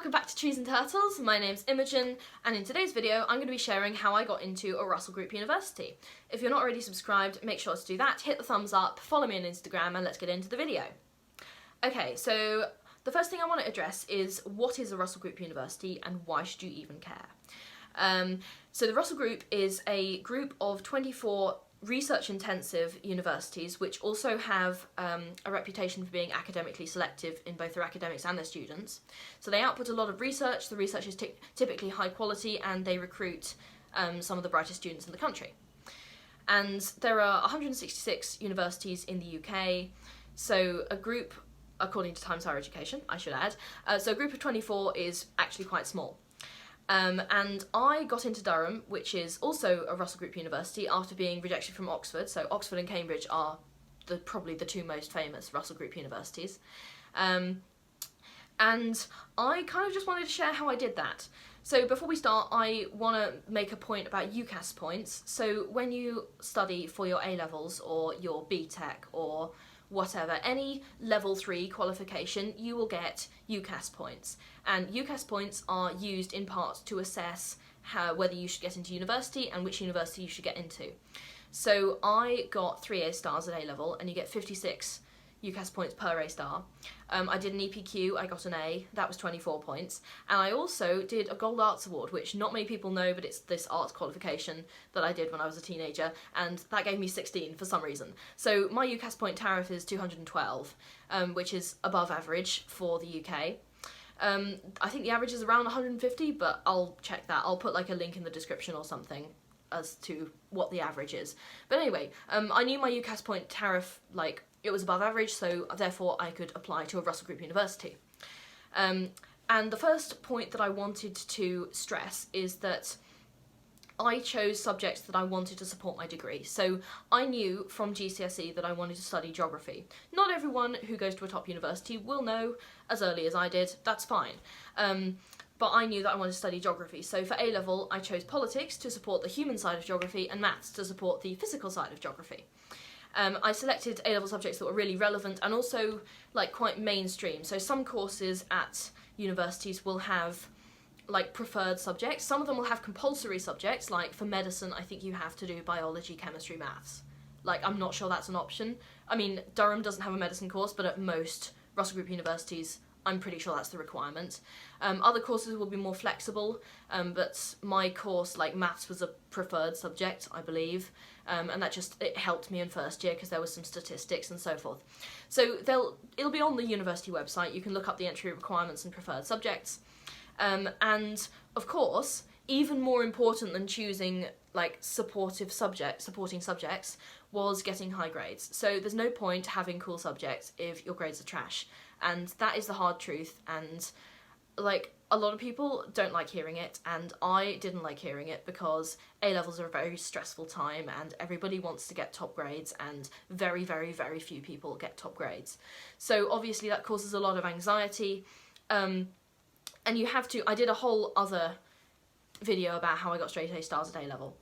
welcome back to Trees and Turtles. My name's Imogen, and in today's video I'm going to be sharing how I got into a Russell Group University. If you're not already subscribed, make sure to do that, hit the thumbs up, follow me on Instagram, and let's get into the video. Okay, so the first thing I want to address is what is a Russell Group University and why should you even care? So the Russell Group is a group of 24 research-intensive universities which also have a reputation for being academically selective in both their academics and their students. So they output a lot of research, the research is typically high quality, and they recruit some of the brightest students in the country. And there are 166 universities in the UK, so a group, according to Times Higher Education, I should add, so a group of 24 is actually quite small. And I got into Durham, which is also a Russell Group University, after being rejected from Oxford. So Oxford and Cambridge are probably the two most famous Russell Group universities. And I kind of just wanted to share how I did that. So before we start, I want to make a point about UCAS points. So when you study for your A-levels or your BTEC or whatever, any level 3 qualification, you will get UCAS points. And UCAS points are used in part to assess whether you should get into university and which university you should get into. So I got 3 A stars at A-level, and you get 56 UCAS points per A star. I did an EPQ, I got an A, that was 24 points. And I also did a Gold Arts Award, which not many people know, but it's this arts qualification that I did when I was a teenager, and that gave me 16 for some reason. So my UCAS point tariff is 212, which is above average for the UK. I think the average is around 150, but I'll check that. I'll put like a link in the description or something as to what the average is. But anyway, I knew my UCAS point tariff, like, it was above average, so therefore I could apply to a Russell Group University. And the first point that I wanted to stress is that I chose subjects that I wanted to support my degree. So I knew from GCSE that I wanted to study geography. Not everyone who goes to a top university will know as early as I did, that's fine. But I knew that I wanted to study geography. So for A-level, I chose politics to support the human side of geography and maths to support the physical side of geography. I selected A-level subjects that were really relevant and also like quite mainstream. So some courses at universities will have like preferred subjects. Some of them will have compulsory subjects, like for medicine I think you have to do biology, chemistry, maths. Like, I'm not sure that's an option. I mean, Durham doesn't have a medicine course, but at most Russell Group universities I'm pretty sure that's the requirement. Other courses will be more flexible, but my course, like maths, was a preferred subject, I believe, and that it helped me in first year because there was some statistics and so forth. So it'll be on the university website. You can look up the entry requirements and preferred subjects. And of course, even more important than choosing like supporting subjects was getting high grades. So there's no point having cool subjects if your grades are trash. And that is the hard truth, and like a lot of people don't like hearing it, and I didn't like hearing it because A-levels are a very stressful time and everybody wants to get top grades, and very, very, very few people get top grades. So obviously that causes a lot of anxiety, and you have to, I did a whole other video about how I got straight A stars at A-level,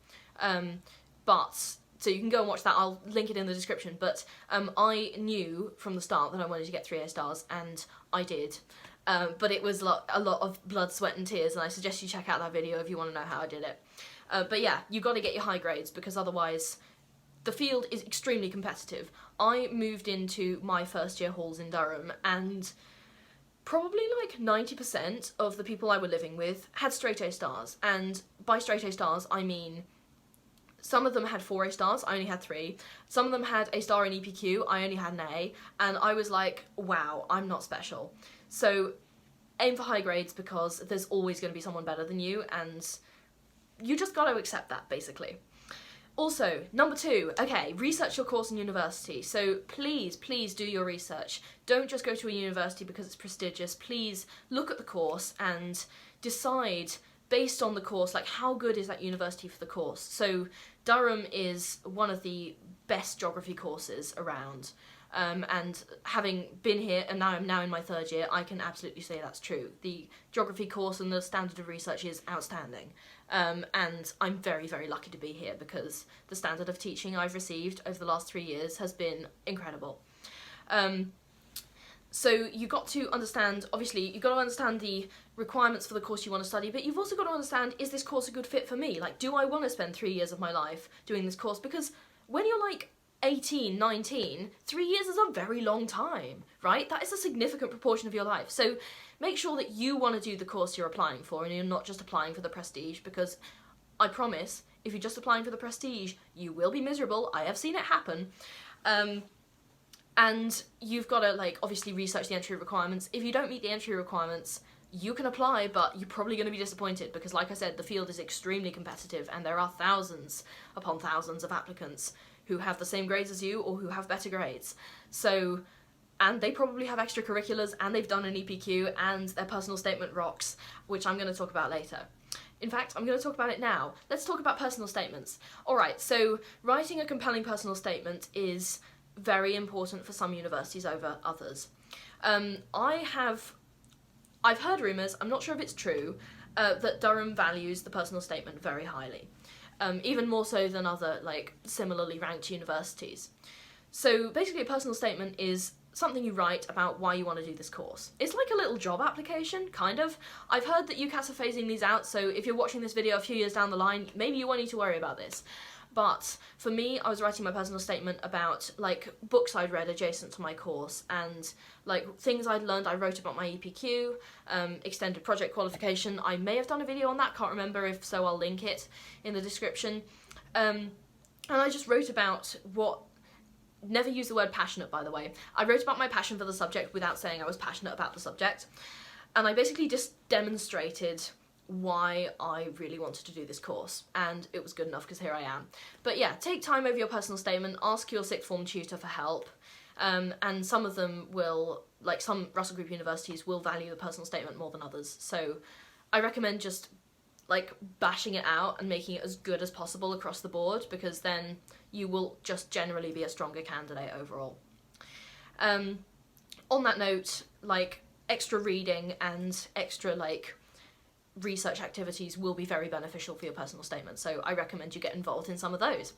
so you can go and watch that, I'll link it in the description, but I knew from the start that I wanted to get 3 A stars, and I did. But it was a lot of blood, sweat and tears, and I suggest you check out that video if you want to know how I did it. But yeah, you've got to get your high grades, because otherwise the field is extremely competitive. I moved into my first year halls in Durham, and probably like 90% of the people I were living with had straight A stars, and by straight A stars I mean some of them had 4 A stars, I only had 3. Some of them had a star in EPQ, I only had an A, and I was like, wow, I'm not special. So aim for high grades, because there's always going to be someone better than you, and you just got to accept that, basically. Also, number 2, okay, research your course in university. So please, please do your research. Don't just go to a university because it's prestigious. Please look at the course and decide based on the course, like how good is that university for the course. So Durham is one of the best geography courses around, and having been here, and now I'm in my 3rd year, I can absolutely say that's true. The geography course and the standard of research is outstanding, and I'm very, very lucky to be here because the standard of teaching I've received over the last 3 years has been incredible. So you've got to understand, obviously, you've got to understand the requirements for the course you want to study, but you've also got to understand, is this course a good fit for me? Like, do I want to spend 3 years of my life doing this course? Because when you're like 18, 19, 3 years is a very long time, right? That is a significant proportion of your life. So make sure that you want to do the course you're applying for and you're not just applying for the prestige, because I promise, if you're just applying for the prestige, you will be miserable. I have seen it happen. And you've got to, like, obviously research the entry requirements. If you don't meet the entry requirements, you can apply, but you're probably going to be disappointed because, like I said, the field is extremely competitive and there are thousands upon thousands of applicants who have the same grades as you or who have better grades. So, and they probably have extracurriculars and they've done an EPQ and their personal statement rocks, which I'm going to talk about later. In fact, I'm going to talk about it now. Let's talk about personal statements. Alright, so writing a compelling personal statement is very important for some universities over others. I've heard rumours, I'm not sure if it's true, that Durham values the personal statement very highly. Even more so than other, like, similarly ranked universities. So basically a personal statement is something you write about why you want to do this course. It's like a little job application, kind of. I've heard that UCAS are phasing these out, so if you're watching this video a few years down the line, maybe you won't need to worry about this. But for me, I was writing my personal statement about, like, books I'd read adjacent to my course and, like, things I'd learned. I wrote about my EPQ, extended project qualification. I may have done a video on that, can't remember. If so, I'll link it in the description. And I just wrote about what... Never use the word passionate, by the way. I wrote about my passion for the subject without saying I was passionate about the subject. And I basically just demonstrated why I really wanted to do this course, and it was good enough because here I am. But yeah, take time over your personal statement, ask your sixth form tutor for help, and some of them will, like some Russell Group universities will value the personal statement more than others, so I recommend just like bashing it out and making it as good as possible across the board, because then you will just generally be a stronger candidate overall. On that note, like, extra reading and extra, like, research activities will be very beneficial for your personal statement, so I recommend you get involved in some of those.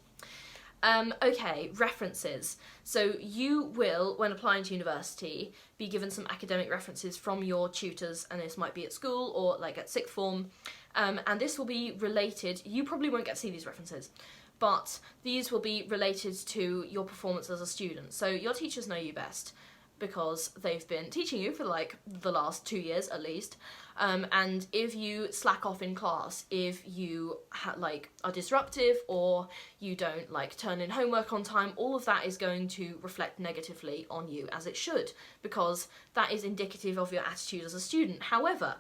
Okay, references. So you will, when applying to university, be given some academic references from your tutors, and this might be at school or like at sixth form, and this will be related, you probably won't get to see these references, but these will be related to your performance as a student. So your teachers know you best because they've been teaching you for like the last 2 years at least, and if you slack off in class, if you like are disruptive or you don't like turn in homework on time, all of that is going to reflect negatively on you, as it should, because that is indicative of your attitude as a student. However,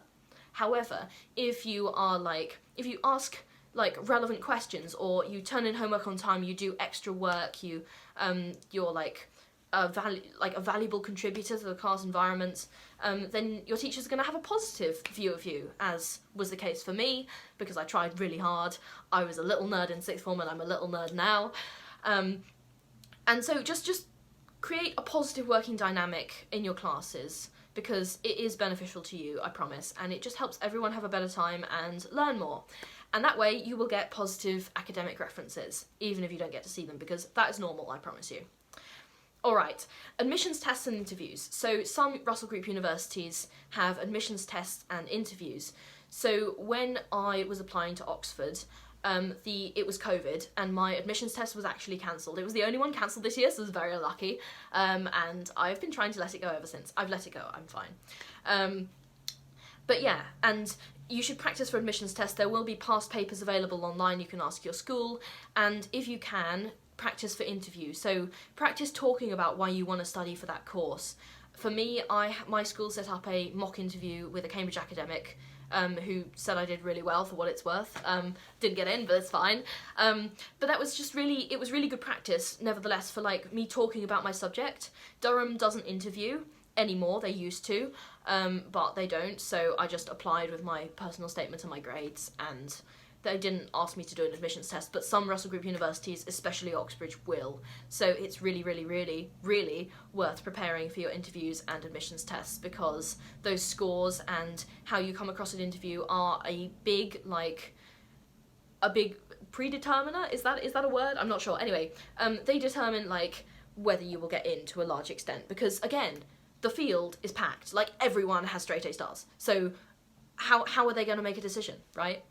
if you are like, if you ask like relevant questions, or you turn in homework on time, you do extra work, you're like a valuable contributor to the class environment, then your teachers are going to have a positive view of you, as was the case for me, because I tried really hard. I was a little nerd in sixth form and I'm a little nerd now. And so just create a positive working dynamic in your classes, because it is beneficial to you, I promise, and it just helps everyone have a better time and learn more. And that way you will get positive academic references, even if you don't get to see them, because that is normal, I promise you. Alright, admissions tests and interviews. So some Russell Group universities have admissions tests and interviews. So when I was applying to Oxford, it was COVID and my admissions test was actually cancelled. It was the only one cancelled this year, so I was very unlucky. And I've been trying to let it go ever since. I've let it go, I'm fine. But yeah, and you should practice for admissions tests. There will be past papers available online, you can ask your school, and if you can, practice for interview. So practice talking about why you want to study for that course. For me, my school set up a mock interview with a Cambridge academic who said I did really well for what it's worth. Didn't get in, but it's fine. But that was just really, it was really good practice, nevertheless, for like me talking about my subject. Durham doesn't interview anymore, they used to, but they don't, so I just applied with my personal statement and my grades, and they didn't ask me to do an admissions test, but some Russell Group universities, especially Oxbridge, will. So it's really, really, really, really worth preparing for your interviews and admissions tests, because those scores and how you come across an interview are a big predeterminer? Is that a word? I'm not sure. Anyway, they determine like whether you will get in to a large extent, because again, the field is packed. Like, everyone has straight A stars. So how are they going to make a decision, right?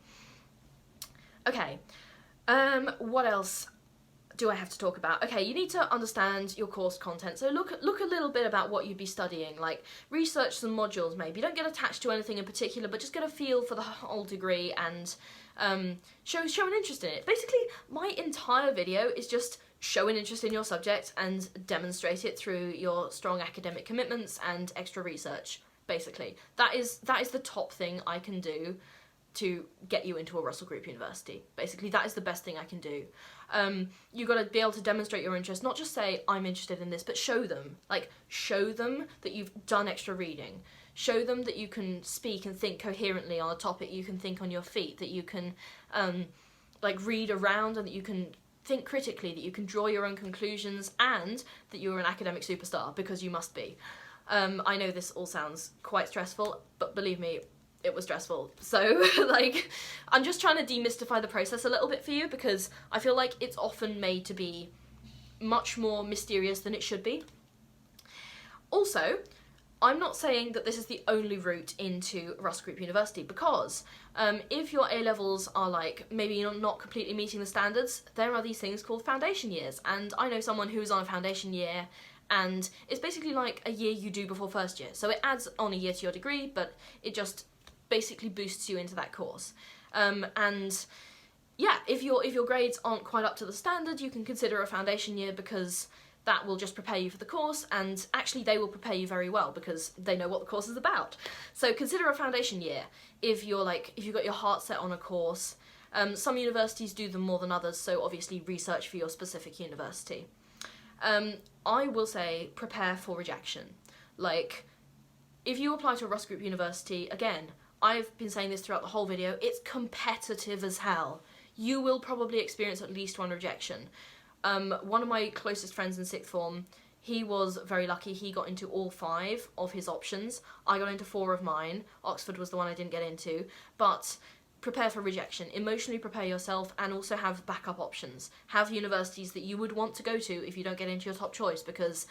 Okay, what else do I have to talk about? Okay, you need to understand your course content. So look a little bit about what you'd be studying, like research some modules maybe. Don't get attached to anything in particular, but just get a feel for the whole degree and show an interest in it. Basically, my entire video is just show an interest in your subject and demonstrate it through your strong academic commitments and extra research, basically. That is the top thing I can do to get you into a Russell Group University. Basically, that is the best thing I can do. You've got to be able to demonstrate your interest, not just say, I'm interested in this, but show them. Like, show them that you've done extra reading. Show them that you can speak and think coherently on a topic, you can think on your feet, that you can, like, read around, and that you can think critically, that you can draw your own conclusions, and that you're an academic superstar, because you must be. I know this all sounds quite stressful, but believe me, it was stressful. So, like, I'm just trying to demystify the process a little bit for you, because I feel like it's often made to be much more mysterious than it should be. Also, I'm not saying that this is the only route into Russell Group University, because if your A-levels are, like, maybe you're not completely meeting the standards, there are these things called foundation years, and I know someone who's on a foundation year, and it's basically like a year you do before first year. So it adds on a year to your degree, but it just basically boosts you into that course. And yeah, if your grades aren't quite up to the standard, you can consider a foundation year, because that will just prepare you for the course, and actually they will prepare you very well because they know what the course is about. So consider a foundation year if you've got your heart set on a course. Some universities do them more than others, so obviously research for your specific university. I will say prepare for rejection. Like, if you apply to a Russell Group University, again, I've been saying this throughout the whole video, it's competitive as hell. You will probably experience at least one rejection. One of my closest friends in sixth form, he was very lucky, he got into all 5 of his options. I got into 4 of mine. Oxford was the one I didn't get into, but prepare for rejection. Emotionally prepare yourself, and also have backup options. Have universities that you would want to go to if you don't get into your top choice, because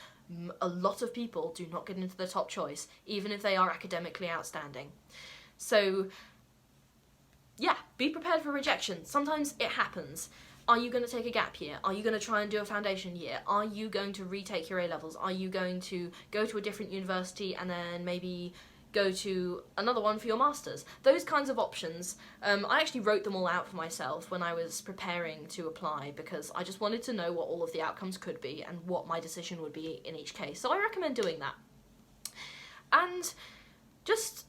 a lot of people do not get into their top choice, even if they are academically outstanding. So yeah, be prepared for rejection. Sometimes it happens. Are you going to take a gap year? Are you going to try and do a foundation year? Are you going to retake your A-levels? Are you going to go to a different university and then maybe go to another one for your masters? Those kinds of options. I actually wrote them all out for myself when I was preparing to apply, because I just wanted to know what all of the outcomes could be and what my decision would be in each case. So I recommend doing that. And just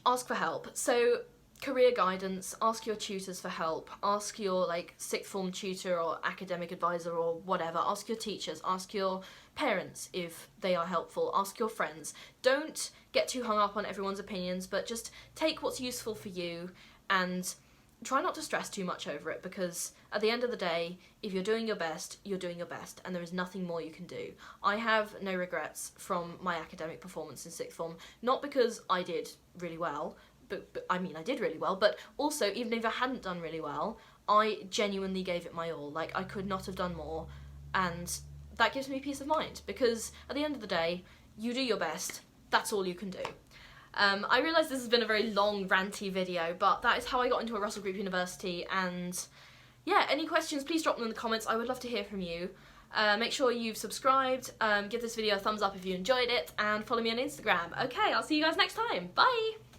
ask for help. So career guidance, ask your tutors for help, ask your sixth form tutor or academic advisor or whatever, ask your teachers, ask your parents if they are helpful, ask your friends. Don't get too hung up on everyone's opinions, but just take what's useful for you and try not to stress too much over it, because at the end of the day, if you're doing your best, you're doing your best, and there is nothing more you can do. I have no regrets from my academic performance in sixth form, not because I did really well, but I mean I did really well, but also even if I hadn't done really well, I genuinely gave it my all. Like, I could not have done more, and that gives me peace of mind, because at the end of the day, you do your best, that's all you can do. I realise this has been a very long, ranty video, but that is how I got into a Russell Group University, and yeah, any questions, please drop them in the comments. I would love to hear from you. Make sure you've subscribed, give this video a thumbs up if you enjoyed it, and follow me on Instagram. Okay, I'll see you guys next time. Bye!